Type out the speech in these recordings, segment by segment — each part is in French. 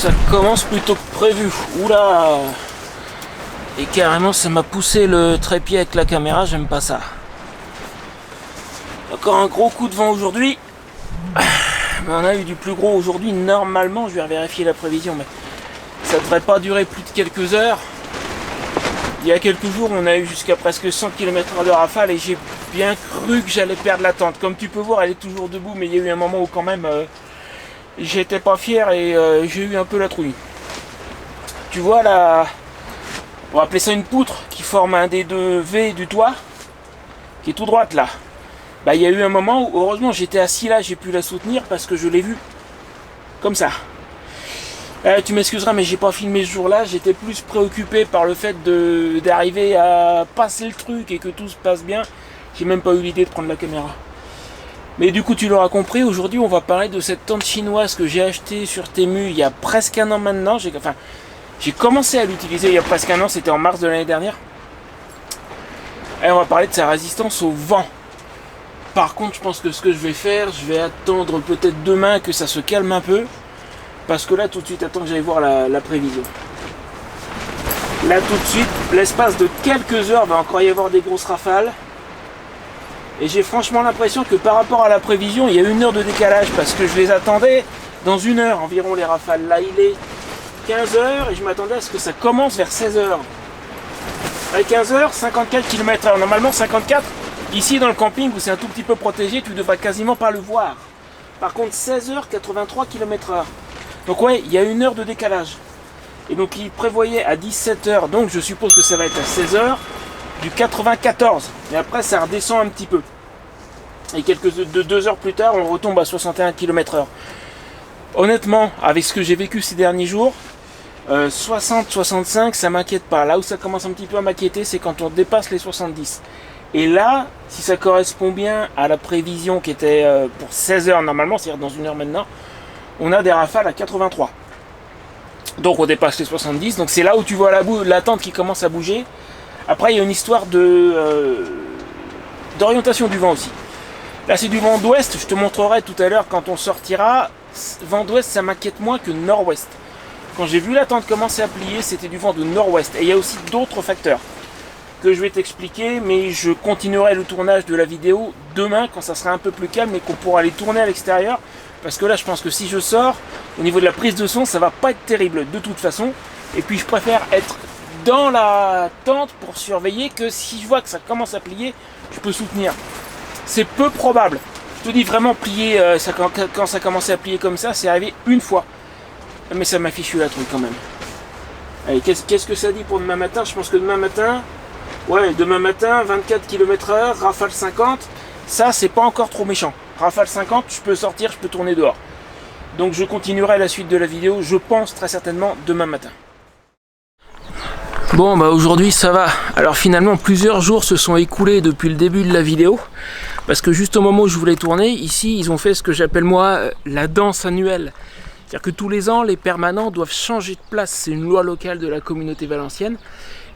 ça commence plutôt que prévu. Oula! Et carrément, ça m'a poussé le trépied avec la caméra, j'aime pas ça. Encore un gros coup de vent aujourd'hui. Mais on a eu du plus gros aujourd'hui. Normalement, je vais vérifier la prévision, mais ça devrait pas durer plus de quelques heures. Il y a quelques jours, on a eu jusqu'à presque 100 km/h de rafale et j'ai bien cru que j'allais perdre la tente. Comme tu peux voir, elle est toujours debout, mais il y a eu un moment où quand même j'étais pas fier et j'ai eu un peu la trouille. Tu vois là, on va appeler ça une poutre qui forme un des deux V du toit, qui est tout droite là. Bah, il y a eu un moment où heureusement j'étais assis là, j'ai pu la soutenir parce que je l'ai vue comme ça. Tu m'excuseras, mais j'ai pas filmé ce jour-là. J'étais plus préoccupé par le fait d'arriver à passer le truc et que tout se passe bien. J'ai même pas eu l'idée de prendre la caméra. Mais du coup, tu l'auras compris, aujourd'hui, on va parler de cette tente chinoise que j'ai achetée sur Temu il y a presque un an maintenant. J'ai commencé à l'utiliser il y a presque un an, c'était en mars de l'année dernière. Et on va parler de sa résistance au vent. Par contre, je pense que ce que je vais faire, je vais attendre peut-être demain que ça se calme un peu. Parce que là, tout de suite, attends que j'aille voir la prévision. Là, tout de suite, l'espace de quelques heures, va encore y avoir des grosses rafales. Et j'ai franchement l'impression que par rapport à la prévision, il y a 1 heure de décalage. Parce que je les attendais dans 1 heure environ, les rafales. Là, il est 15h et je m'attendais à ce que ça commence vers 16h. À 15h, 54 km/h. Normalement, 54, ici dans le camping où c'est un tout petit peu protégé, tu ne devras quasiment pas le voir. Par contre, 16h, 83 km/h. Donc ouais, il y a 1 heure de décalage. Et donc il prévoyait à 17h, donc je suppose que ça va être à 16h, du 94. Et après ça redescend un petit peu. Et 2 heures plus tard, on retombe à 61 km/h. Honnêtement, avec ce que j'ai vécu ces derniers jours, 60-65, ça m'inquiète pas. Là où ça commence un petit peu à m'inquiéter, c'est quand on dépasse les 70. Et là, si ça correspond bien à la prévision qui était pour 16h normalement, c'est-à-dire dans 1 heure maintenant, on a des rafales à 83. Donc on dépasse les 70. Donc c'est là où tu vois la tente qui commence à bouger. Après il y a une histoire d'orientation du vent aussi. Là c'est du vent d'ouest. Je te montrerai tout à l'heure quand on sortira. Vent d'ouest, ça m'inquiète moins que nord-ouest. Quand j'ai vu la tente commencer à plier, c'était du vent de nord-ouest. Et il y a aussi d'autres facteurs que je vais t'expliquer, mais je continuerai le tournage de la vidéo demain quand ça sera un peu plus calme et qu'on pourra les tourner à l'extérieur. Parce que là, je pense que si je sors, au niveau de la prise de son, ça va pas être terrible de toute façon. Et puis, je préfère être dans la tente pour surveiller que si je vois que ça commence à plier, je peux soutenir. C'est peu probable. Je te dis vraiment plier, quand ça commençait à plier comme ça, c'est arrivé une fois. Mais ça m'a fichu la truc quand même. Allez, qu'est-ce que ça dit pour demain matin? Je pense que demain matin, 24 km/h, rafale 50, ça, c'est pas encore trop méchant. Rafale 50, je peux sortir, je peux tourner dehors. Donc je continuerai la suite de la vidéo, je pense très certainement demain matin. Bon bah aujourd'hui ça va. Alors finalement plusieurs jours se sont écoulés depuis le début de la vidéo. Parce que juste au moment où je voulais tourner, ici ils ont fait ce que j'appelle moi la danse annuelle. C'est-à-dire que tous les ans les permanents doivent changer de place. C'est une loi locale de la communauté valencienne.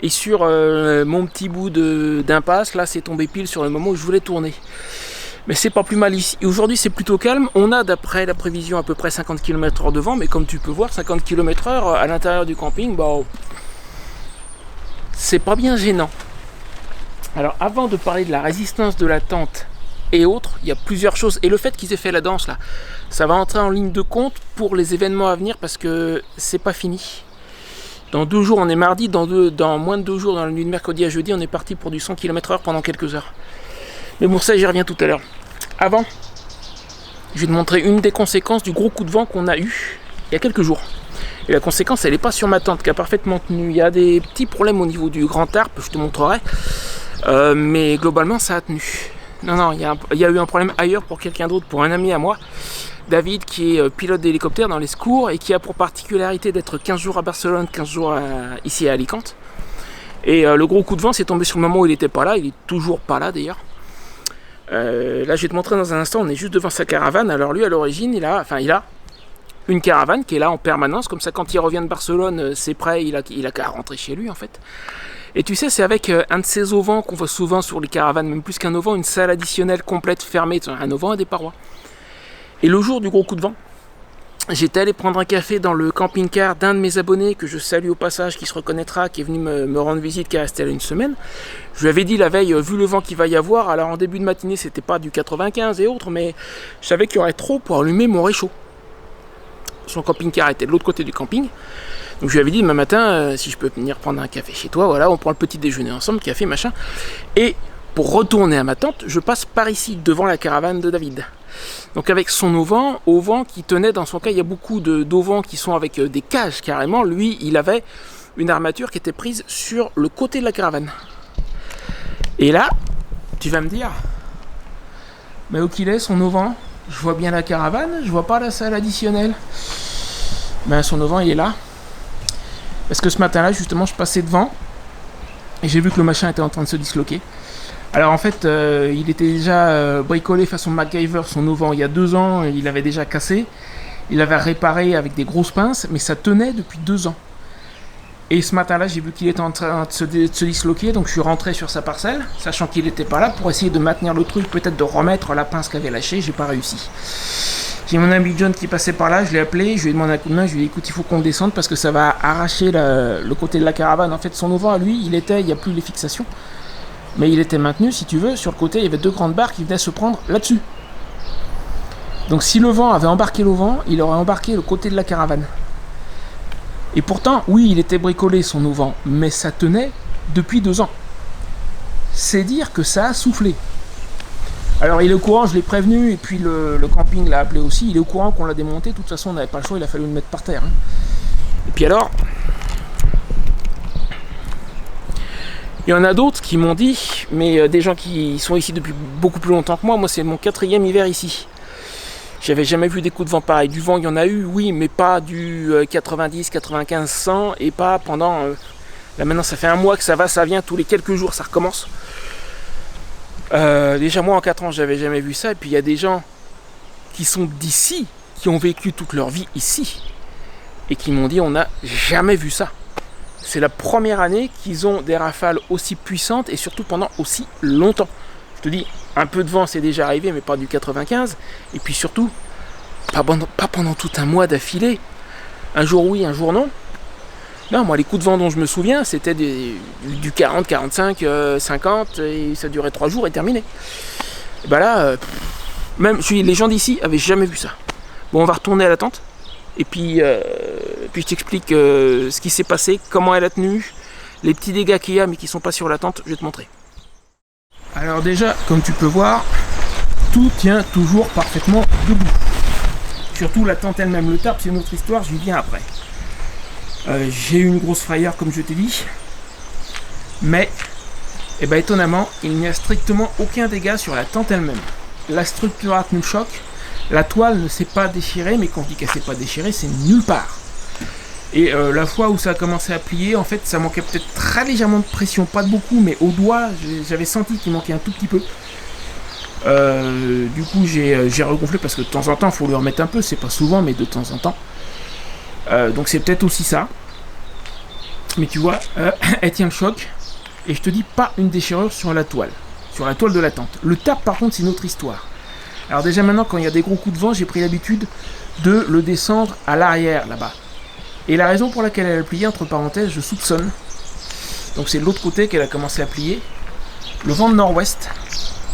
Et sur mon petit bout d'impasse, là c'est tombé pile sur le moment où je voulais tourner. Mais c'est pas plus mal ici. Aujourd'hui c'est plutôt calme. On a d'après la prévision à peu près 50 km/h de vent. Mais comme tu peux voir, 50 km/h à l'intérieur du camping, bah, c'est pas bien gênant. Alors avant de parler de la résistance de la tente et autres, il y a plusieurs choses. Et le fait qu'ils aient fait la danse là, ça va entrer en ligne de compte pour les événements à venir parce que c'est pas fini. Dans 2 jours, on est mardi. Dans moins de 2 jours, dans la nuit de mercredi à jeudi, on est parti pour du 100 km/h pendant quelques heures. Mais bon, ça, j'y reviens tout à l'heure. Avant, je vais te montrer une des conséquences du gros coup de vent qu'on a eu il y a quelques jours. Et la conséquence, elle n'est pas sur ma tente qui a parfaitement tenu. Il y a des petits problèmes au niveau du grand arbre, je te montrerai. Mais globalement, ça a tenu. Non, il y a eu un problème ailleurs pour quelqu'un d'autre, pour un ami à moi. David, qui est pilote d'hélicoptère dans les secours et qui a pour particularité d'être 15 jours à Barcelone, 15 jours ici à Alicante. Et le gros coup de vent s'est tombé sur le moment où il n'était pas là. Il est toujours pas là d'ailleurs. Là je vais te montrer dans un instant, on est juste devant sa caravane. Alors lui à l'origine il a une caravane qui est là en permanence, comme ça quand il revient de Barcelone c'est prêt, il a qu'à rentrer chez lui en fait. Et tu sais c'est avec un de ces auvents qu'on voit souvent sur les caravanes, même plus qu'un auvent, une salle additionnelle complète fermée, un auvent et des parois. Et le jour du gros coup de vent, j'étais allé prendre un café dans le camping-car d'un de mes abonnés, que je salue au passage, qui se reconnaîtra, qui est venu me rendre visite, qui est resté là une semaine. Je lui avais dit la veille, vu le vent qu'il va y avoir, alors en début de matinée c'était pas du 95 et autres, mais je savais qu'il y aurait trop pour allumer mon réchaud. Son camping-car était de l'autre côté du camping. Donc je lui avais dit demain matin, si je peux venir prendre un café chez toi, voilà, on prend le petit déjeuner ensemble, café, machin. Et pour retourner à ma tente, je passe par ici, devant la caravane de David. Donc avec son auvent qui tenait, dans son cas, il y a beaucoup d'auvents qui sont avec des cages carrément. Lui, il avait une armature qui était prise sur le côté de la caravane. Et là, tu vas me dire, mais où qu'il est son auvent? Je vois bien la caravane, je vois pas la salle additionnelle. Ben son auvent il est là. Parce que ce matin-là, justement, je passais devant et j'ai vu que le machin était en train de se disloquer. Alors en fait, il était déjà bricolé façon MacGyver, son auvent, il y a 2 ans, il avait déjà cassé. Il avait réparé avec des grosses pinces, mais ça tenait depuis 2 ans. Et ce matin-là, j'ai vu qu'il était en train de se disloquer, donc je suis rentré sur sa parcelle, sachant qu'il n'était pas là, pour essayer de maintenir le truc, peut-être de remettre la pince qu'avait lâchée, j'ai pas réussi. J'ai mon ami John qui passait par là, je l'ai appelé, je lui ai demandé un coup de main, je lui ai dit écoute, il faut qu'on descende parce que ça va arracher le côté de la caravane. En fait, son auvent à lui, il n'y a plus les fixations, mais il était maintenu, si tu veux, sur le côté, il y avait 2 grandes barres qui venaient se prendre là-dessus. Donc si le vent avait embarqué l'auvent, il aurait embarqué le côté de la caravane. Et pourtant, oui, il était bricolé son auvent, mais ça tenait depuis 2 ans. C'est dire que ça a soufflé. Alors il est au courant, je l'ai prévenu, et puis le camping l'a appelé aussi, il est au courant qu'on l'a démonté, de toute façon on n'avait pas le choix, il a fallu le mettre par terre. Et puis alors, il y en a d'autres qui m'ont dit, mais des gens qui sont ici depuis beaucoup plus longtemps que moi c'est mon 4e hiver ici. J'avais jamais vu des coups de vent pareils. Du vent, il y en a eu, oui, mais pas du 90, 95, 100, et pas pendant... là maintenant, ça fait 1 mois que ça va, ça vient, tous les quelques jours, ça recommence. Déjà, moi, en 4 ans, j'avais jamais vu ça. Et puis, il y a des gens qui sont d'ici, qui ont vécu toute leur vie ici, et qui m'ont dit, on n'a jamais vu ça. C'est la première année qu'ils ont des rafales aussi puissantes, et surtout pendant aussi longtemps. Je te dis, un peu de vent c'est déjà arrivé, mais pas du 95. Et puis surtout, pas pendant tout un mois d'affilée. Un jour oui, un jour non. Non, moi les coups de vent dont je me souviens, c'était du 40, 45, 50, et ça durait 3 jours et terminé. Et ben là, même les gens d'ici avaient jamais vu ça. Bon, on va retourner à la tente. Et puis je t'explique ce qui s'est passé, comment elle a tenu, les petits dégâts qu'il y a, mais qui sont pas sur la tente, je vais te montrer. Alors déjà, comme tu peux voir, tout tient toujours parfaitement debout. Surtout la tente elle-même, le tarp c'est une autre histoire, j'y viens après. J'ai eu une grosse frayeur comme je t'ai dit, mais étonnamment, il n'y a strictement aucun dégât sur la tente elle-même. La structure a tenu le choc, la toile ne s'est pas déchirée, mais quand je dis qu'elle ne s'est pas déchirée, c'est nulle part. Et la fois où ça a commencé à plier, en fait, ça manquait peut-être très légèrement de pression, pas de beaucoup, mais au doigt, j'avais senti qu'il manquait un tout petit peu. Du coup, j'ai regonflé parce que de temps en temps, il faut lui remettre un peu, c'est pas souvent, mais de temps en temps. Donc c'est peut-être aussi ça. Mais tu vois, elle tient le choc, et je te dis pas une déchirure sur la toile de la tente. Le tarp, par contre, c'est une autre histoire. Alors déjà maintenant, quand il y a des gros coups de vent, j'ai pris l'habitude de le descendre à l'arrière, là-bas. Et la raison pour laquelle elle a plié, entre parenthèses, je soupçonne, donc c'est de l'autre côté qu'elle a commencé à plier, le vent de nord-ouest,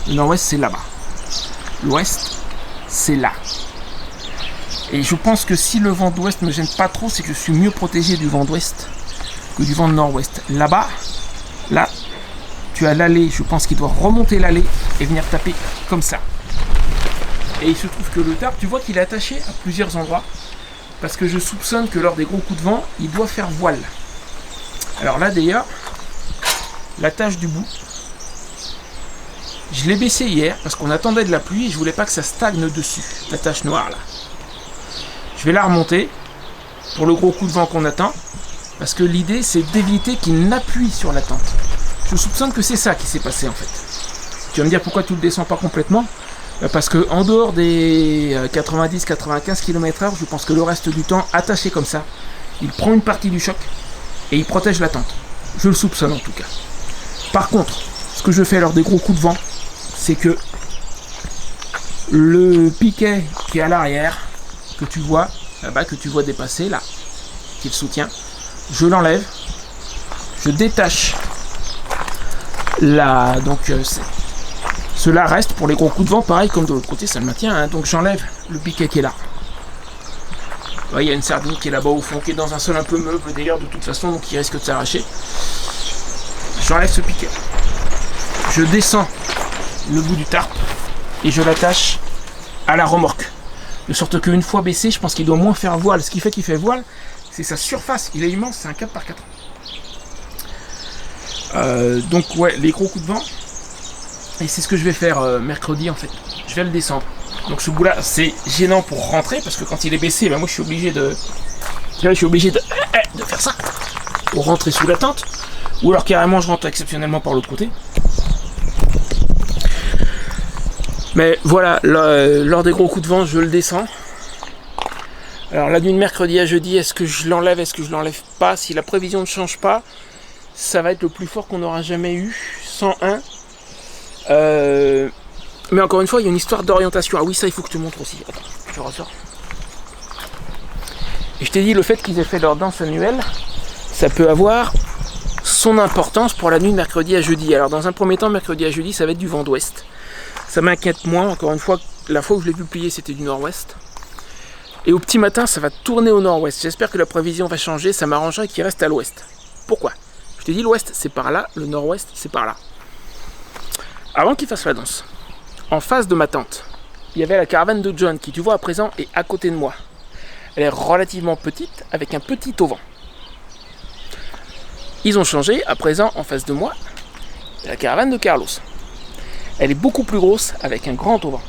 le nord-ouest c'est là-bas, l'ouest c'est là. Et je pense que si le vent d'ouest me gêne pas trop, c'est que je suis mieux protégé du vent d'ouest que du vent de nord-ouest. Là-bas, là, tu as l'allée, je pense qu'il doit remonter l'allée et venir taper comme ça. Et il se trouve que le tarp, tu vois qu'il est attaché à plusieurs endroits, parce que je soupçonne que lors des gros coups de vent, il doit faire voile. Alors là d'ailleurs, l'attache du bout, je l'ai baissé hier parce qu'on attendait de la pluie et je voulais pas que ça stagne dessus, l'attache noire là. Je vais la remonter pour le gros coup de vent qu'on attend, parce que l'idée c'est d'éviter qu'il n'appuie sur la tente. Je soupçonne que c'est ça qui s'est passé en fait. Tu vas me dire pourquoi tu le descends pas complètement ? Parce que en dehors des 90-95 km/h, je pense que le reste du temps, attaché comme ça, il prend une partie du choc et il protège la tente. Je le soupçonne en tout cas. Par contre, ce que je fais lors des gros coups de vent, c'est que le piquet qui est à l'arrière, que tu vois, là-bas que tu vois dépasser, là, qui le soutient. Je l'enlève, je détache la... Donc cela reste pour les gros coups de vent, pareil comme de l'autre côté, ça le maintient, hein. Donc j'enlève le piquet qui est là. Il y a une sardine qui est là-bas au fond, qui est dans un sol un peu meuble d'ailleurs de toute façon, donc il risque de s'arracher. J'enlève ce piquet. Je descends le bout du tarp et je l'attache à la remorque. De sorte qu'une fois baissé, je pense qu'il doit moins faire voile. Ce qui fait qu'il fait voile, c'est sa surface. Il est immense, c'est un 4x4. Donc ouais, les gros coups de vent. Et c'est ce que je vais faire mercredi en fait. Je vais le descendre. Donc ce bout là c'est gênant pour rentrer parce que quand il est baissé, ben moi je suis obligé de faire ça pour rentrer sous la tente. Ou alors carrément je rentre exceptionnellement par l'autre côté. Mais voilà, lors des gros coups de vent, je le descends. Alors la nuit de mercredi à jeudi, est-ce que je l'enlève, est-ce que je l'enlève pas? Si la prévision ne change pas, ça va être le plus fort qu'on aura jamais eu, 101. Mais encore une fois, il y a une histoire d'orientation. Ah oui, ça il faut que je te montre aussi. Attends, je ressors. Et je t'ai dit, le fait qu'ils aient fait leur danse annuelle, ça peut avoir son importance pour la nuit de mercredi à jeudi. Alors dans un premier temps, mercredi à jeudi, ça va être du vent d'ouest. Ça m'inquiète moins, encore une fois, la fois où je l'ai vu plier, c'était du nord-ouest. Et au petit matin, ça va tourner au nord-ouest. J'espère que la prévision va changer, ça m'arrangerait qu'il reste à l'ouest. Pourquoi? Je t'ai dit, l'ouest, c'est par là, le nord-ouest, c'est par là. Avant qu'il fasse la danse, en face de ma tente, il y avait la caravane de John, qui tu vois à présent est à côté de moi. Elle est relativement petite, avec un petit auvent. Ils ont changé, à présent, en face de moi, la caravane de Carlos. Elle est beaucoup plus grosse, avec un grand auvent.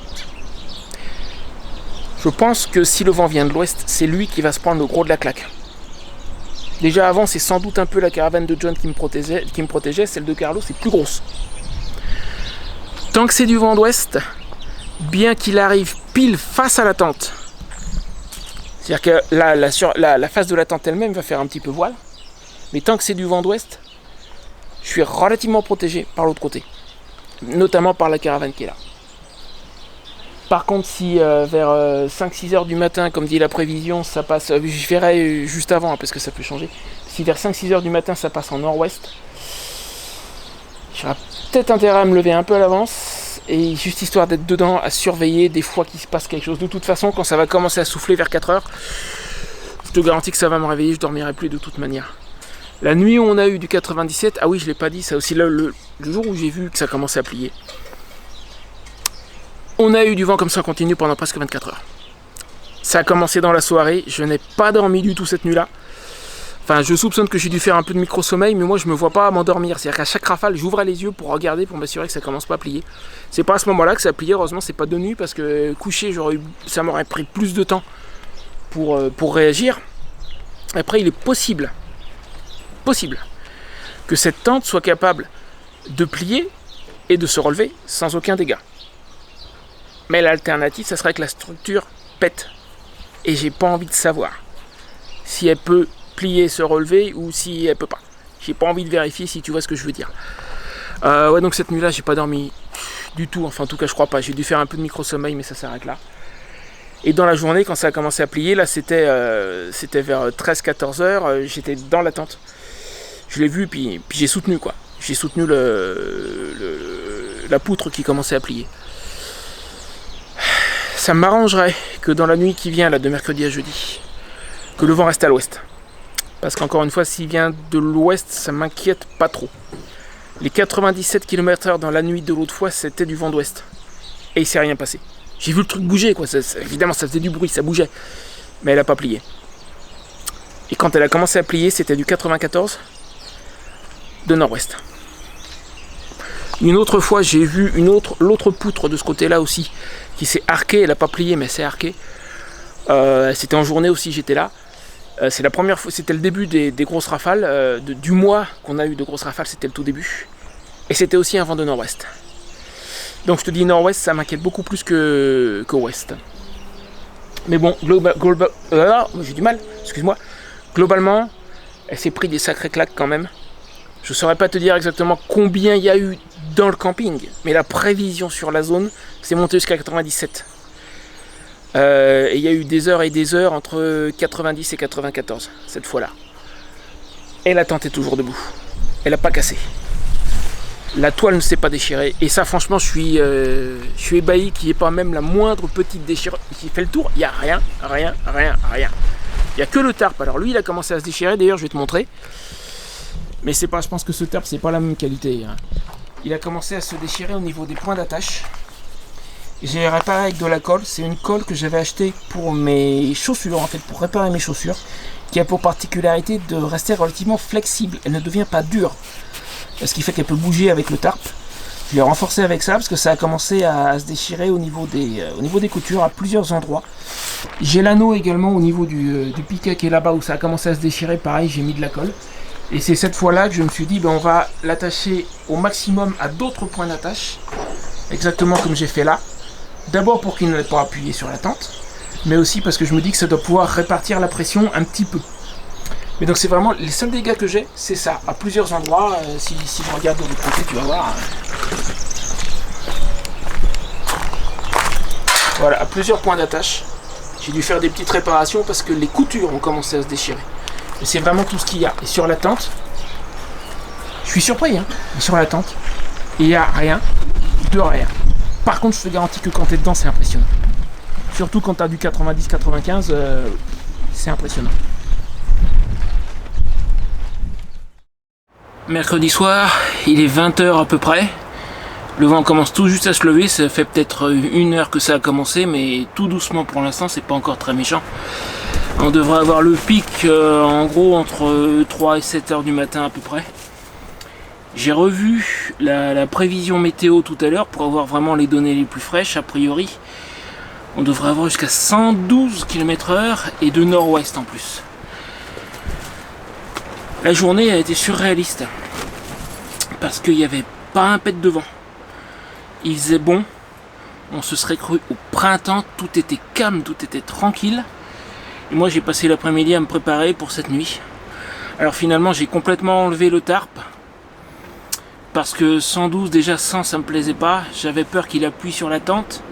Je pense que si le vent vient de l'ouest, c'est lui qui va se prendre le gros de la claque. Déjà avant, c'est sans doute un peu la caravane de John qui me protégeait, celle de Carlos est plus grosse. Tant que c'est du vent d'ouest, bien qu'il arrive pile face à la tente, c'est-à-dire que la face de la tente elle-même va faire un petit peu voile, mais tant que c'est du vent d'ouest, je suis relativement protégé par l'autre côté, notamment par la caravane qui est là. Par contre, si vers 5-6 heures du matin, comme dit la prévision, ça passe, je verrai juste avant, hein, parce que ça peut changer, si vers 5-6 heures du matin ça passe en nord-ouest, j'aurai peut-être intérêt à me lever un peu à l'avance, et juste histoire d'être dedans, à surveiller des fois qu'il se passe quelque chose. De toute façon, quand ça va commencer à souffler vers 4 heures, je te garantis que ça va me réveiller, je dormirai plus de toute manière. La nuit où on a eu du 97, ah oui, je l'ai pas dit, ça aussi, là, le jour où j'ai vu que ça commençait à plier, on a eu du vent comme ça en continu pendant presque 24 heures. Ça a commencé dans la soirée, je n'ai pas dormi du tout cette nuit-là. Enfin, je soupçonne que j'ai dû faire un peu de micro-sommeil, mais moi je me vois pas m'endormir. C'est-à-dire qu'à chaque rafale, j'ouvrais les yeux pour regarder, pour m'assurer que ça commence pas à plier. C'est pas à ce moment-là que ça a plié, heureusement c'est pas de nuit, parce que couché, ça m'aurait pris plus de temps pour réagir. Après, il est possible que cette tente soit capable de plier et de se relever sans aucun dégât. Mais l'alternative, ça serait que la structure pète. Et j'ai pas envie de savoir si elle peut plier, se relever, ou si elle peut pas. J'ai pas envie de vérifier, si tu vois ce que je veux dire. Ouais, donc cette nuit-là, j'ai pas dormi du tout. Enfin, en tout cas, je crois pas. J'ai dû faire un peu de micro-sommeil, mais ça s'arrête là. Et dans la journée, quand ça a commencé à plier, là, c'était vers 13-14 heures. J'étais dans la tente. Je l'ai vu, puis j'ai soutenu, quoi. J'ai soutenu la poutre qui commençait à plier. Ça m'arrangerait que dans la nuit qui vient, là, de mercredi à jeudi, que le vent reste à l'ouest. Parce qu'encore une fois, s'il vient de l'ouest, ça m'inquiète pas trop. Les 97 km/h dans la nuit de l'autre fois, c'était du vent d'ouest. Et il s'est rien passé. J'ai vu le truc bouger, quoi. Évidemment, ça faisait du bruit, ça bougeait. Mais elle n'a pas plié. Et quand elle a commencé à plier, c'était du 94 de nord-ouest. Une autre fois, j'ai vu l'autre poutre de ce côté-là aussi, qui s'est arquée. Elle n'a pas plié, mais s'est arquée. C'était en journée aussi, j'étais là. C'est la première fois, c'était le début des grosses rafales. Du mois qu'on a eu de grosses rafales, c'était le tout début. Et c'était aussi un vent de nord-ouest. Donc je te dis nord-ouest, ça m'inquiète beaucoup plus que ouest. Mais bon, j'ai du mal, excuse-moi. Globalement, elle s'est pris des sacrées claques quand même. Je ne saurais pas te dire exactement combien il y a eu dans le camping, mais la prévision sur la zone, c'est monté jusqu'à 97. Et il y a eu des heures et des heures entre 90 et 94 cette fois-là. Et la tente est toujours debout. Elle n'a pas cassé. La toile ne s'est pas déchirée. Et ça, franchement, je suis ébahi qu'il n'y ait pas même la moindre petite déchirure. Qui fait le tour, il n'y a rien. Il n'y a que le tarp. Alors lui, il a commencé à se déchirer. D'ailleurs, je vais te montrer. Mais c'est pas, je pense que ce tarp, c'est pas la même qualité. Hein. Il a commencé à se déchirer au niveau des points d'attache. J'ai réparé avec de la colle. C'est une colle que j'avais achetée pour mes chaussures, en fait, pour réparer mes chaussures, qui a pour particularité de rester relativement flexible. Elle ne devient pas dure, ce qui fait qu'elle peut bouger avec le tarp. Je l'ai renforcé avec ça parce que ça a commencé à se déchirer au niveau des coutures à plusieurs endroits. J'ai l'anneau également au niveau du piquet qui est là-bas où ça a commencé à se déchirer. Pareil, j'ai mis de la colle. Et c'est cette fois-là que je me suis dit, ben, on va l'attacher au maximum à d'autres points d'attache, exactement comme j'ai fait là. D'abord pour qu'il n'ait pas appuyé sur la tente, mais aussi parce que je me dis que ça doit pouvoir répartir la pression un petit peu. Mais donc c'est vraiment les seuls dégâts que j'ai, c'est ça, à plusieurs endroits. Si je regarde de l'autre côté, tu vas voir. Voilà, à plusieurs points d'attache. J'ai dû faire des petites réparations parce que les coutures ont commencé à se déchirer. Et c'est vraiment tout ce qu'il y a. Et sur la tente, je suis surpris, hein, mais sur la tente, il n'y a rien de rien. Par contre, je te garantis que quand tu es dedans, c'est impressionnant. Surtout quand tu as du 90-95, c'est impressionnant. Mercredi soir, il est 20h à peu près. Le vent commence tout juste à se lever. Ça fait peut-être 1 heure que ça a commencé, mais tout doucement pour l'instant, c'est pas encore très méchant. On devrait avoir le pic en gros entre 3 et 7 heures du matin à peu près. J'ai revu la prévision météo tout à l'heure pour avoir vraiment les données les plus fraîches. A priori, on devrait avoir jusqu'à 112 km/h et de nord-ouest en plus. La journée a été surréaliste parce qu'il n'y avait pas un pet de vent. Il faisait bon, on se serait cru au printemps, tout était calme, tout était tranquille. Et moi j'ai passé l'après-midi à me préparer pour cette nuit. Alors finalement j'ai complètement enlevé le tarp parce que 112 déjà 100 ça me plaisait pas. J'avais peur qu'il appuie sur la tente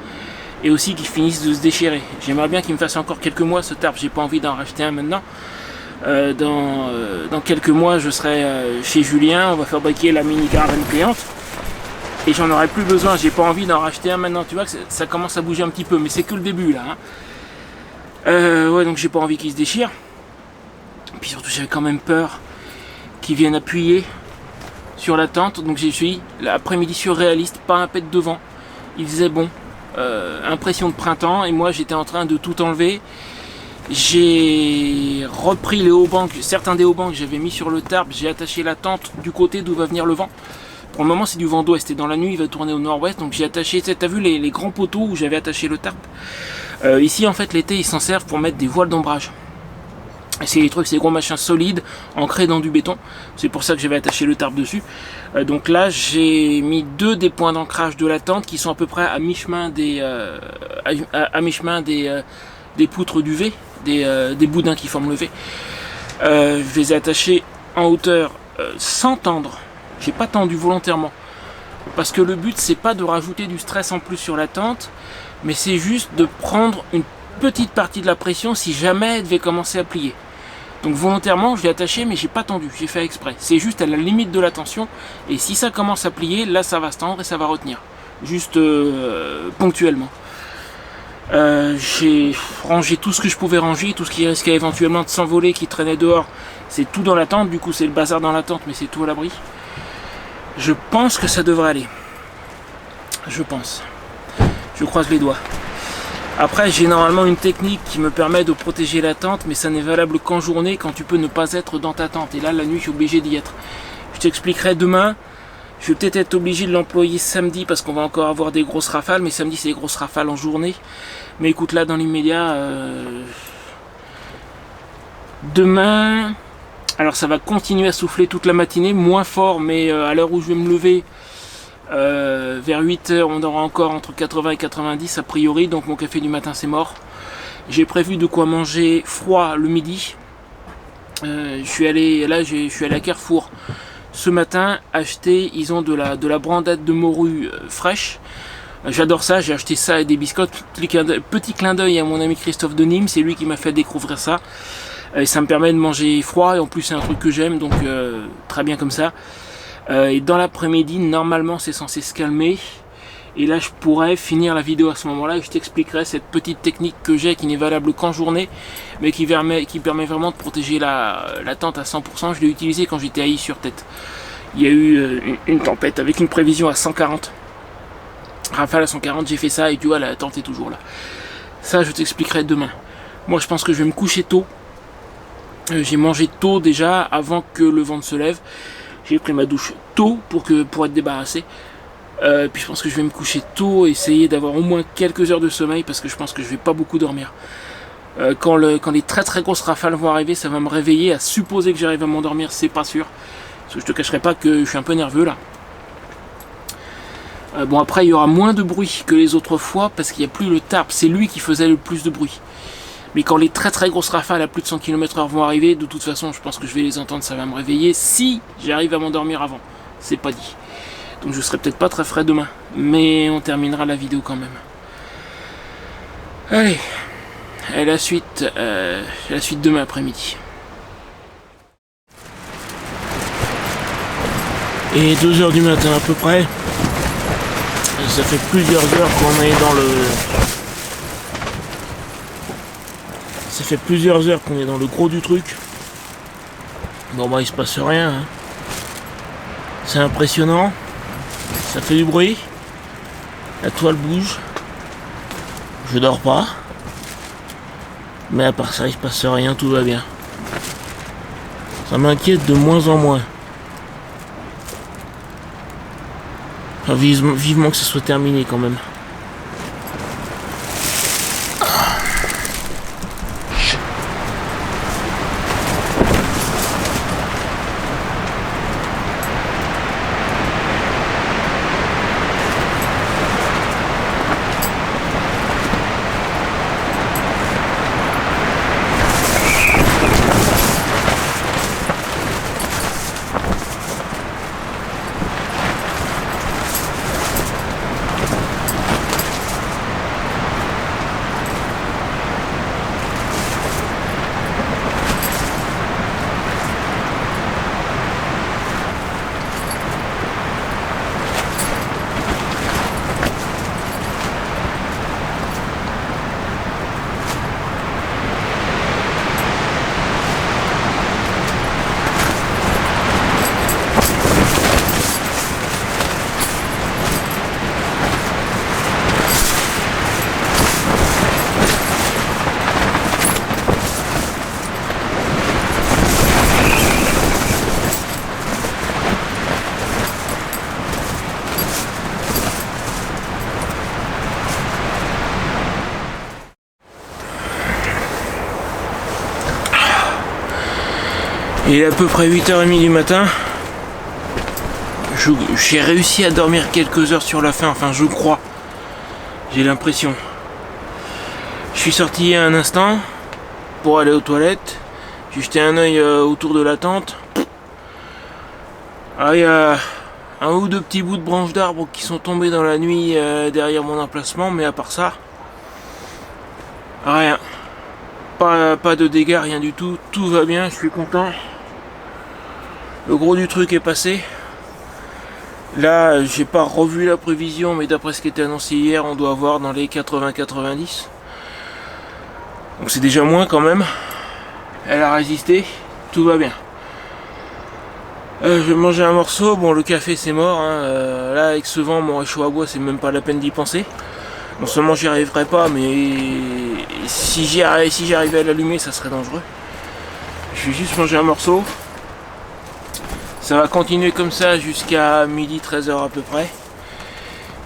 et aussi qu'il finisse de se déchirer. J'aimerais bien qu'il me fasse encore quelques mois ce tarp, j'ai pas envie d'en racheter un maintenant. Dans quelques mois je serai chez Julien, on va fabriquer la mini caravane pliante et j'en aurai plus besoin, j'ai pas envie d'en racheter un maintenant, tu vois que ça commence à bouger un petit peu, mais c'est que le début là, hein. Ouais, donc j'ai pas envie qu'il se déchire, puis surtout j'avais quand même peur qu'il vienne appuyer sur la tente, donc j'ai suivi l'après-midi surréaliste, pas un pet de vent, il faisait bon, impression de printemps et moi j'étais en train de tout enlever. J'ai repris les haubans, certains des haubans que j'avais mis sur le tarp, j'ai attaché la tente du côté d'où va venir le vent. Pour le moment c'est du vent d'ouest et dans la nuit il va tourner au nord-ouest, donc j'ai attaché, t'as vu les grands poteaux où j'avais attaché le tarp. Ici en fait l'été ils s'en servent pour mettre des voiles d'ombrage. C'est des trucs, ces gros machins solides ancrés dans du béton, c'est pour ça que j'avais attaché le tarp dessus. Donc là j'ai mis 2 des points d'ancrage de la tente qui sont à peu près à mi-chemin des poutres du V, des boudins qui forment le V. Je les ai attachés en hauteur sans tendre. J'ai pas tendu volontairement parce que le but c'est pas de rajouter du stress en plus sur la tente, mais c'est juste de prendre une petite partie de la pression si jamais elle devait commencer à plier. Donc volontairement je l'ai attaché, mais j'ai pas tendu, j'ai fait exprès. C'est juste à la limite de la tension, et si ça commence à plier, là ça va se tendre et ça va retenir, juste ponctuellement. J'ai rangé tout ce que je pouvais ranger, tout ce qui risquait éventuellement de s'envoler, qui traînait dehors, c'est tout dans la tente. Du coup c'est le bazar dans la tente, mais c'est tout à l'abri. Je pense que ça devrait aller. Je pense. Je croise les doigts. Après j'ai normalement une technique qui me permet de protéger la tente, mais ça n'est valable qu'en journée, quand tu peux ne pas être dans ta tente. Et là la nuit je suis obligé d'y être. Je t'expliquerai demain. Je vais peut-être être obligé de l'employer samedi parce qu'on va encore avoir des grosses rafales, mais samedi c'est des grosses rafales en journée. Mais écoute, là dans l'immédiat, demain, alors ça va continuer à souffler toute la matinée, moins fort, mais à l'heure où je vais me lever, vers 8h, on aura encore entre 80 et 90 a priori, donc mon café du matin c'est mort. J'ai prévu de quoi manger froid le midi. Je suis allé à Carrefour ce matin acheter, ils ont de la brandade de morue fraîche. J'adore ça, j'ai acheté ça et des biscottes. Petit clin d'œil à mon ami Christophe de Nîmes, c'est lui qui m'a fait découvrir ça. Et ça me permet de manger froid, et en plus c'est un truc que j'aime, donc très bien comme ça. Et dans l'après-midi, normalement c'est censé se calmer. Et là je pourrais finir la vidéo à ce moment-là et je t'expliquerai cette petite technique que j'ai qui n'est valable qu'en journée, mais qui permet vraiment de protéger la tente à 100%. Je l'ai utilisé quand j'étais à Is-sur-Tête. Il y a eu une tempête avec une prévision à 140. Rafale à 140, j'ai fait ça et tu vois la tente est toujours là. Ça je t'expliquerai demain. Moi je pense que je vais me coucher tôt. J'ai mangé tôt déjà avant que le vent ne se lève. J'ai pris ma douche tôt pour être débarrassé. Puis je pense que je vais me coucher tôt, essayer d'avoir au moins quelques heures de sommeil parce que je pense que je vais pas beaucoup dormir. Quand les très très grosses rafales vont arriver, ça va me réveiller. À supposer que j'arrive à m'endormir, c'est pas sûr. Parce que je te cacherai pas que je suis un peu nerveux là. Bon après il y aura moins de bruit que les autres fois parce qu'il n'y a plus le tarp, c'est lui qui faisait le plus de bruit. Mais quand les très très grosses rafales à plus de 100 km/h vont arriver, de toute façon je pense que je vais les entendre, ça va me réveiller si j'arrive à m'endormir avant. C'est pas dit. Donc je serai peut-être pas très frais demain, mais on terminera la vidéo quand même. Allez, et la suite demain après-midi. Et 2h du matin à peu près. Ça fait plusieurs heures qu'on est dans le... Ça fait plusieurs heures qu'on est dans le gros du truc. Bon bah il se passe rien. Hein. C'est impressionnant. Ça fait du bruit. La toile bouge. Je dors pas. Mais à part ça il se passe rien, tout va bien. Ça m'inquiète de moins en moins. Enfin, vivement que ça soit terminé quand même. Il est à peu près 8h30 du matin. J'ai réussi à dormir quelques heures sur la fin, enfin je crois. J'ai l'impression. Je suis sorti il y a un instant pour aller aux toilettes. J'ai jeté un œil autour de la tente. Ah, il y a un ou deux petits bouts de branches d'arbres qui sont tombés dans la nuit derrière mon emplacement, mais à part ça, rien. Pas de dégâts, rien du tout. Tout va bien, je suis content. Le gros du truc est passé. Là, j'ai pas revu la prévision, mais d'après ce qui était annoncé hier, on doit avoir dans les 80-90. Donc c'est déjà moins quand même. Elle a résisté, tout va bien. Je vais manger un morceau. Bon, le café c'est mort. Hein. Là, avec ce vent, mon réchaud à bois, c'est même pas la peine d'y penser. Non seulement j'y arriverai pas, mais si j'arrivais à l'allumer, ça serait dangereux. Je vais juste manger un morceau. Ça va continuer comme ça jusqu'à midi 13h à peu près.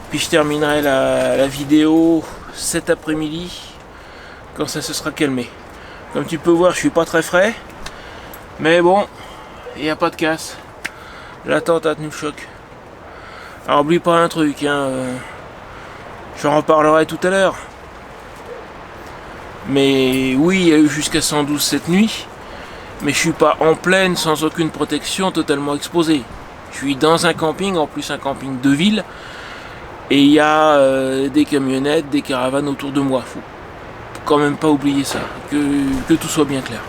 Puis je terminerai la vidéo cet après-midi quand ça se sera calmé. Comme tu peux voir, je suis pas très frais. Mais bon, il n'y a pas de casse. La tente a tenu le choc. Alors oublie pas un truc, hein, j'en reparlerai tout à l'heure. Mais oui, il y a eu jusqu'à 112 cette nuit. Mais je suis pas en plaine, sans aucune protection, totalement exposé. Je suis dans un camping, en plus un camping de ville. Et il y a des camionnettes, des caravanes autour de moi. Faut quand même pas oublier ça, que tout soit bien clair.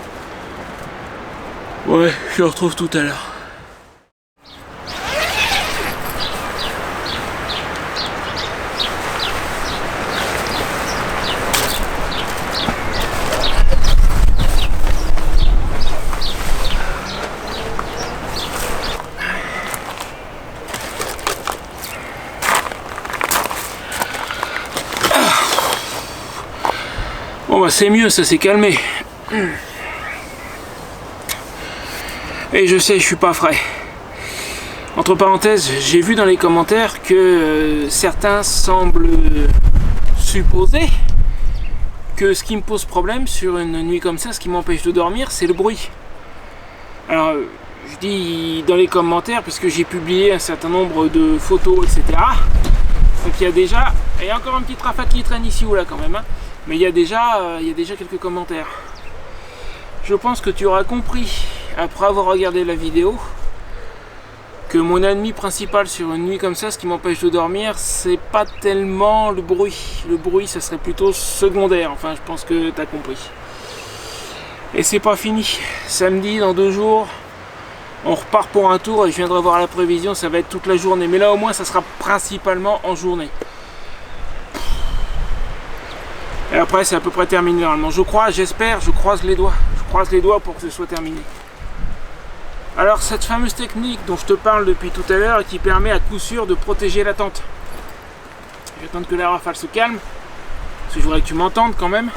Ouais, je le retrouve tout à l'heure. Bon bah c'est mieux, ça s'est calmé. Et je sais, je suis pas frais. Entre parenthèses, j'ai vu dans les commentaires que certains semblent supposer que ce qui me pose problème sur une nuit comme ça, ce qui m'empêche de dormir, c'est le bruit. Alors, je dis dans les commentaires, parce que j'ai publié un certain nombre de photos, etc. Donc il y a déjà, et il y a encore un petit rafat qui traîne ici ou là quand même, hein. Mais il y a déjà quelques commentaires. Je pense que tu auras compris, après avoir regardé la vidéo, que mon ennemi principal sur une nuit comme ça, ce qui m'empêche de dormir, c'est pas tellement le bruit. Le bruit, ça serait plutôt secondaire. Enfin, je pense que tu as compris. Et c'est pas fini. Samedi, dans 2 jours, on repart pour un tour et je viendrai voir la prévision, ça va être toute la journée. Mais là, au moins, ça sera principalement en journée. Et après, c'est à peu près terminé normalement. Je crois, j'espère, je croise les doigts. Je croise les doigts pour que ce soit terminé. Alors, cette fameuse technique dont je te parle depuis tout à l'heure et qui permet à coup sûr de protéger la tente. Je vais attendre que la rafale se calme. Parce que je voudrais que tu m'entendes quand même.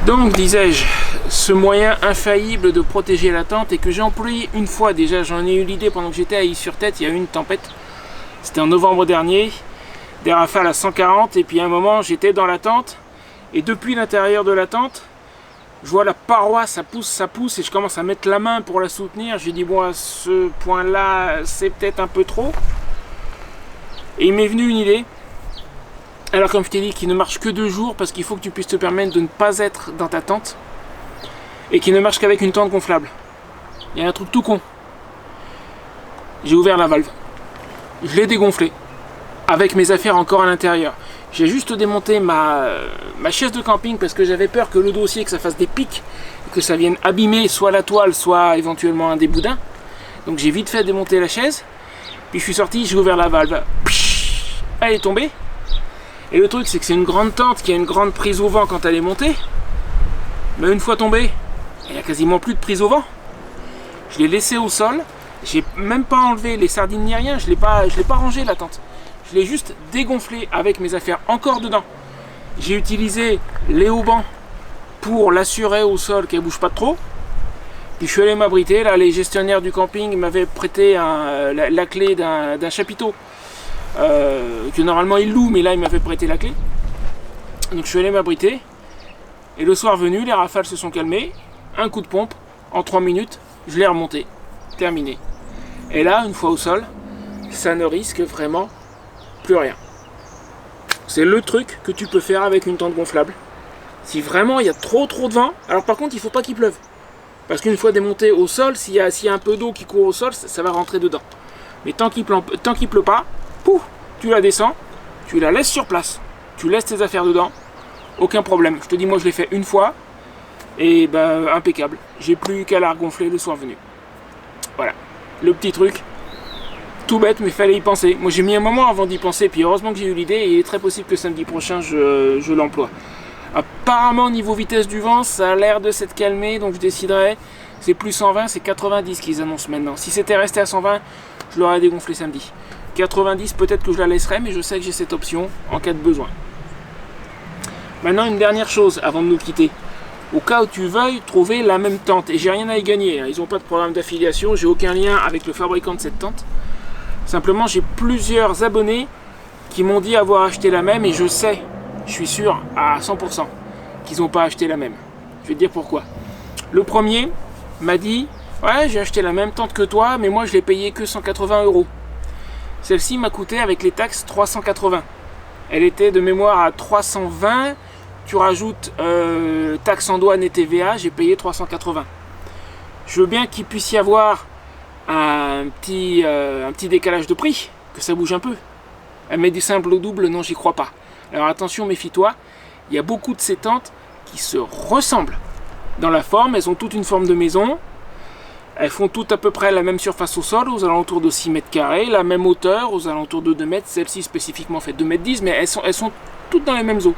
Donc, disais-je, ce moyen infaillible de protéger la tente et que j'ai employé une fois déjà, j'en ai eu l'idée pendant que j'étais à Is-sur-Tête, il y a eu une tempête, c'était en novembre dernier, des rafales à 140 et puis à un moment j'étais dans la tente et depuis l'intérieur de la tente, je vois la paroi, ça pousse et je commence à mettre la main pour la soutenir, j'ai dit bon à ce point là c'est peut-être un peu trop et il m'est venu une idée. Alors comme je t'ai dit qu'il ne marche que 2 jours parce qu'il faut que tu puisses te permettre de ne pas être dans ta tente et qu'il ne marche qu'avec une tente gonflable. Il y a un truc tout con. J'ai ouvert la valve. Je l'ai dégonflé avec mes affaires encore à l'intérieur. J'ai juste démonté ma chaise de camping parce que j'avais peur que le dossier, que ça fasse des pics et que ça vienne abîmer soit la toile, soit éventuellement un des boudins. Donc j'ai vite fait démonter la chaise. Puis je suis sorti, j'ai ouvert la valve. Elle est tombée. Et le truc, c'est que c'est une grande tente qui a une grande prise au vent quand elle est montée. Mais une fois tombée, il n'y a quasiment plus de prise au vent. Je l'ai laissée au sol. J'ai même pas enlevé les sardines ni rien. Je l'ai pas rangé la tente. Je l'ai juste dégonflée avec mes affaires encore dedans. J'ai utilisé les haubans pour l'assurer au sol qu'elle bouge pas trop. Puis je suis allé m'abriter. Là, les gestionnaires du camping m'avaient prêté la clé d'un chapiteau. Que normalement il loue, mais là il m'avait prêté la clé. Donc je suis allé m'abriter. Et le soir venu, les rafales se sont calmées. Un coup de pompe, en 3 minutes, je l'ai remonté. Terminé. Et là, une fois au sol, ça ne risque vraiment plus rien. C'est le truc que tu peux faire avec une tente gonflable. Si vraiment il y a trop de vent, alors par contre il ne faut pas qu'il pleuve. Parce qu'une fois démonté au sol, s'il y a un peu d'eau qui court au sol, ça va rentrer dedans. Mais tant qu'il pleut pas, pouf, tu la descends, tu la laisses sur place, tu laisses tes affaires dedans, aucun problème. Je te dis, moi je l'ai fait une fois, et ben impeccable. J'ai plus qu'à la regonfler le soir venu. Voilà, le petit truc, tout bête, mais fallait y penser. Moi j'ai mis un moment avant d'y penser, puis heureusement que j'ai eu l'idée, et il est très possible que samedi prochain je l'emploie. Apparemment, niveau vitesse du vent, ça a l'air de s'être calmé, donc je déciderai. C'est plus 120, c'est 90 qu'ils annoncent maintenant. Si c'était resté à 120, je l'aurais dégonflé samedi. 90, peut-être que je la laisserai, mais je sais que j'ai cette option en cas de besoin. Maintenant, une dernière chose avant de nous quitter. Au cas où tu veuilles trouver la même tente, et j'ai rien à y gagner, ils n'ont pas de programme d'affiliation, j'ai aucun lien avec le fabricant de cette tente. Simplement, j'ai plusieurs abonnés qui m'ont dit avoir acheté la même, et je sais, je suis sûr à 100% qu'ils n'ont pas acheté la même. Je vais te dire pourquoi. Le premier m'a dit, ouais, j'ai acheté la même tente que toi, mais moi je l'ai payé que 180 €. Celle-ci m'a coûté avec les taxes 380. Elle était de mémoire à 320, tu rajoutes taxes en douane et TVA, j'ai payé 380. Je veux bien qu'il puisse y avoir un petit décalage de prix, que ça bouge un peu. Elle met du simple au double, non, j'y crois pas. Alors attention, méfie-toi, il y a beaucoup de ces tentes qui se ressemblent dans la forme, elles ont toutes une forme de maison, elles font toutes à peu près la même surface au sol, aux alentours de 6 mètres carrés, la même hauteur, aux alentours de 2 mètres, celle-ci spécifiquement fait 2 mètres 10, mais elles sont toutes dans les mêmes eaux.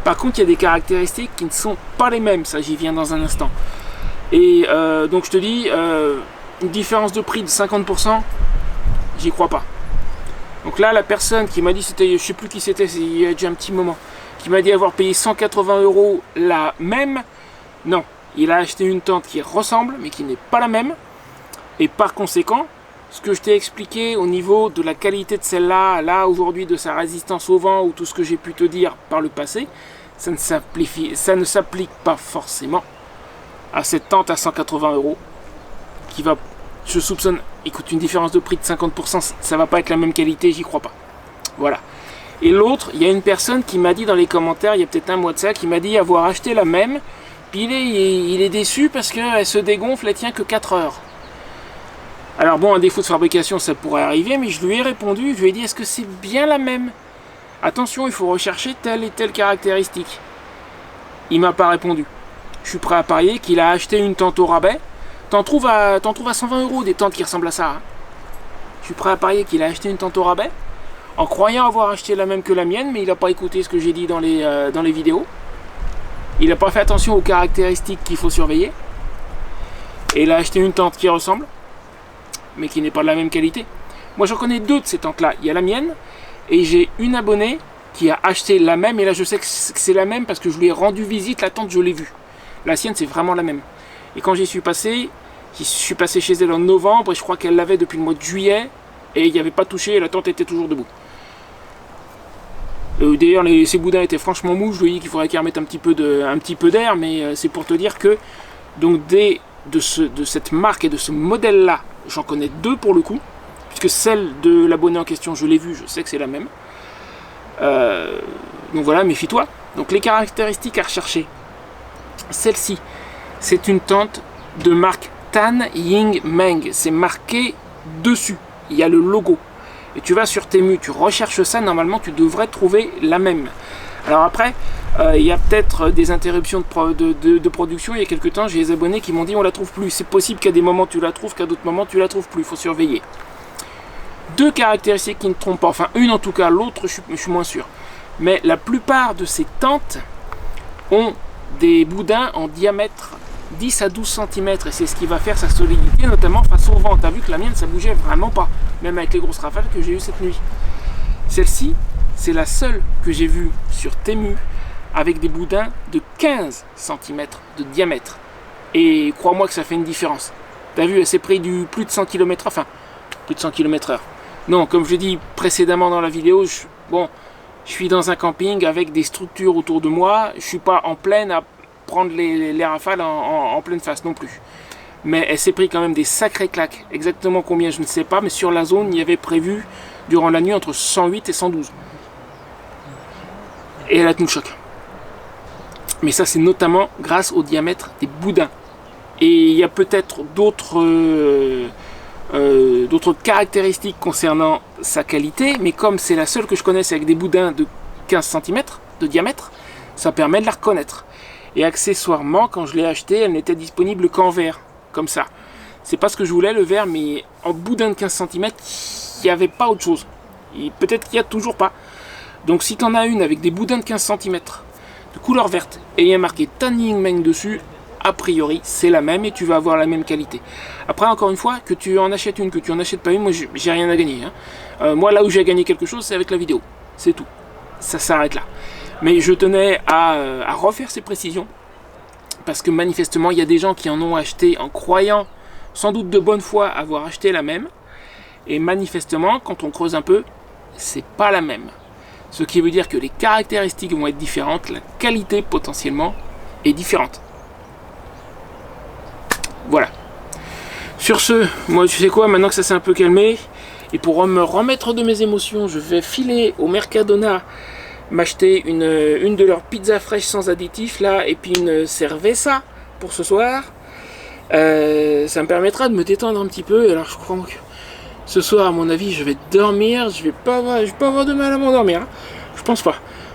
Par contre, il y a des caractéristiques qui ne sont pas les mêmes, ça j'y viens dans un instant. Et donc je te dis, une différence de prix de 50%, j'y crois pas. Donc là, la personne qui m'a dit, c'était, je sais plus qui c'était, il y a déjà un petit moment, qui m'a dit avoir payé 180 € la même, non. Il a acheté une tente qui ressemble, mais qui n'est pas la même. Et par conséquent, ce que je t'ai expliqué au niveau de la qualité de celle-là, là aujourd'hui de sa résistance au vent, ou tout ce que j'ai pu te dire par le passé, ça ne s'applique pas forcément à cette tente à 180 € qui va, je soupçonne, écoute, une différence de prix de 50%, ça va pas être la même qualité, j'y crois pas. Voilà. Et l'autre, il y a une personne qui m'a dit dans les commentaires, il y a peut-être un mois de ça, qui m'a dit avoir acheté la même, puis il est déçu parce qu'elle se dégonfle, elle tient que 4 heures. Alors bon, un défaut de fabrication, ça pourrait arriver, mais je lui ai répondu, je lui ai dit, est-ce que c'est bien la même? Attention, il faut rechercher telle et telle caractéristique. Il m'a pas répondu. Je suis prêt à parier qu'il a acheté une tente au rabais. T'en trouves à 120 € des tentes qui ressemblent à ça. Hein. Je suis prêt à parier qu'il a acheté une tente au rabais, en croyant avoir acheté la même que la mienne, mais il n'a pas écouté ce que j'ai dit dans les vidéos. Il n'a pas fait attention aux caractéristiques qu'il faut surveiller. Et il a acheté une tente qui ressemble, mais qui n'est pas de la même qualité. Moi j'en connais deux de ces tentes-là. Il y a la mienne, et j'ai une abonnée qui a acheté la même, et là je sais que c'est la même parce que je lui ai rendu visite, la tente je l'ai vue. La sienne c'est vraiment la même. Et quand j'y suis passé chez elle en novembre, et je crois qu'elle l'avait depuis le mois de juillet, et il n'y avait pas touché, et la tente était toujours debout. D'ailleurs, ces boudins étaient franchement mous, je lui ai dit qu'il faudrait qu'ils remettent un petit peu d'air, mais c'est pour te dire que, donc de cette marque et de ce modèle-là, j'en connais deux pour le coup, puisque celle de l'abonné en question, je l'ai vue, je sais que c'est la même. Donc voilà, méfie-toi. Donc les caractéristiques à rechercher. Celle-ci, c'est une tente de marque Tan Ying Meng. C'est marqué dessus. Il y a le logo. Et tu vas sur Temu, tu recherches ça, normalement tu devrais trouver la même. Alors après, il y a peut-être des interruptions de production. Il y a quelques temps, j'ai des abonnés qui m'ont dit on la trouve plus. C'est possible qu'à des moments tu la trouves, qu'à d'autres moments tu la trouves plus. Il faut surveiller. Deux caractéristiques qui ne trompent pas. Enfin, une en tout cas, l'autre je suis moins sûr. Mais la plupart de ces tentes ont des boudins en diamètre 10 à 12 cm et c'est ce qui va faire sa solidité, notamment face au vent. Tu as vu que la mienne ça bougeait vraiment pas, même avec les grosses rafales que j'ai eues cette nuit. Celle-ci, c'est la seule que j'ai vue sur Temu avec des boudins de 15 cm de diamètre. Et crois-moi que ça fait une différence. Tu as vu, elle s'est pris du plus de 100 km/h, enfin, plus de 100 km/h. Non, comme je l'ai dit précédemment dans la vidéo, je suis dans un camping avec des structures autour de moi, je suis pas en pleine à prendre les rafales en pleine face non plus. Mais elle s'est pris quand même des sacrées claques. Exactement combien, je ne sais pas, mais sur la zone, il y avait prévu durant la nuit entre 108 et 112. Et elle a tenu le choc. Mais ça, c'est notamment grâce au diamètre des boudins. Et il y a peut-être d'autres caractéristiques concernant sa qualité, mais comme c'est la seule que je connaisse avec des boudins de 15 cm de diamètre, ça permet de la reconnaître. Et accessoirement, quand je l'ai acheté, elle n'était disponible qu'en verre, comme ça. C'est pas ce que je voulais, le verre, mais en boudin de 15 cm, il n'y avait pas autre chose. Peut-être qu'il n'y a toujours pas. Donc si tu en as une avec des boudins de 15 cm, de couleur verte, et il y a marqué Tan Ying Meng dessus, a priori, c'est la même et tu vas avoir la même qualité. Après, encore une fois, que tu en achètes une, que tu en achètes pas une, moi j'ai rien à gagner. Hein. Moi, là où j'ai gagné quelque chose, c'est avec la vidéo. C'est tout. Ça s'arrête là. Mais je tenais à refaire ces précisions parce que manifestement, il y a des gens qui en ont acheté en croyant, sans doute de bonne foi, avoir acheté la même. Et manifestement, quand on creuse un peu, c'est pas la même. Ce qui veut dire que les caractéristiques vont être différentes, la qualité potentiellement est différente. Voilà. Sur ce, moi tu sais quoi, maintenant que ça s'est un peu calmé, et pour me remettre de mes émotions, je vais filer au Mercadona m'acheter une de leurs pizzas fraîches sans additifs là, et puis une cerveza pour ce soir. Ça me permettra de me détendre un petit peu. Alors je crois que ce soir, à mon avis, je vais dormir. Je vais pas avoir de mal à m'endormir, hein. Je pense pas.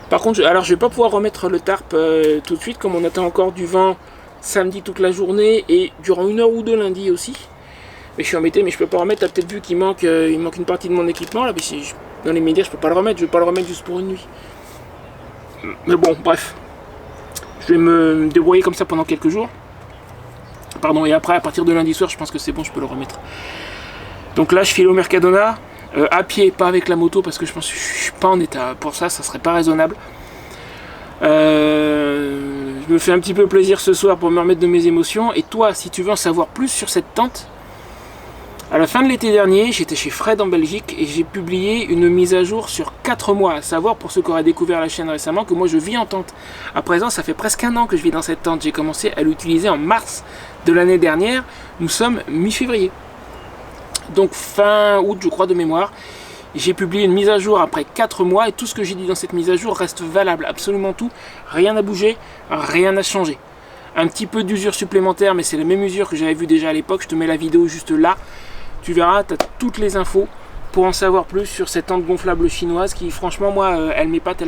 Par contre, alors je vais pas pouvoir remettre le tarp tout de suite, comme on attend encore du vent samedi toute la journée et durant 1 heure ou 2 lundi aussi. Mais je suis embêté, mais je peux pas remettre. T'as peut-être vu qu'il manque une partie de mon équipement là. Mais si dans les médias, je peux pas le remettre. Je vais pas le remettre juste pour une nuit. Mais bon, bref. Je vais me débrouiller comme ça pendant quelques jours. Pardon, et après, à partir de lundi soir, je pense que c'est bon, je peux le remettre. Donc là, je file au Mercadona, à pied, pas avec la moto, parce que je pense que je suis pas en état. Pour ça, ça serait pas raisonnable. Je me fais un petit peu plaisir ce soir pour me remettre de mes émotions. Et toi, si tu veux en savoir plus sur cette tente, à la fin de l'été dernier, j'étais chez Fred en Belgique et j'ai publié une mise à jour sur 4 mois. À savoir, pour ceux qui auraient découvert la chaîne récemment, que moi je vis en tente. À présent, ça fait presque 1 an que je vis dans cette tente. J'ai commencé à l'utiliser en mars de l'année dernière. Nous sommes mi-février. Donc fin août, je crois, de mémoire. J'ai publié une mise à jour après 4 mois et tout ce que j'ai dit dans cette mise à jour reste valable. Absolument tout. Rien n'a bougé, rien n'a changé. Un petit peu d'usure supplémentaire, mais c'est la même usure que j'avais vue déjà à l'époque. Je te mets la vidéo juste là. Tu verras, tu as toutes les infos pour en savoir plus sur cette tente gonflable chinoise qui, franchement, moi, elle m'épate.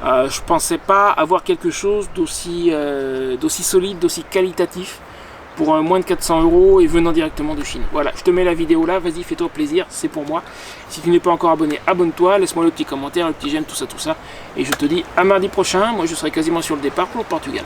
Je pensais pas avoir quelque chose d'aussi solide, d'aussi qualitatif pour moins de 400 € et venant directement de Chine. Voilà, je te mets la vidéo là, vas-y, fais-toi plaisir, c'est pour moi. Si tu n'es pas encore abonné, abonne-toi, laisse-moi le petit commentaire, le petit j'aime, tout ça. Et je te dis à mardi prochain, moi je serai quasiment sur le départ pour le Portugal.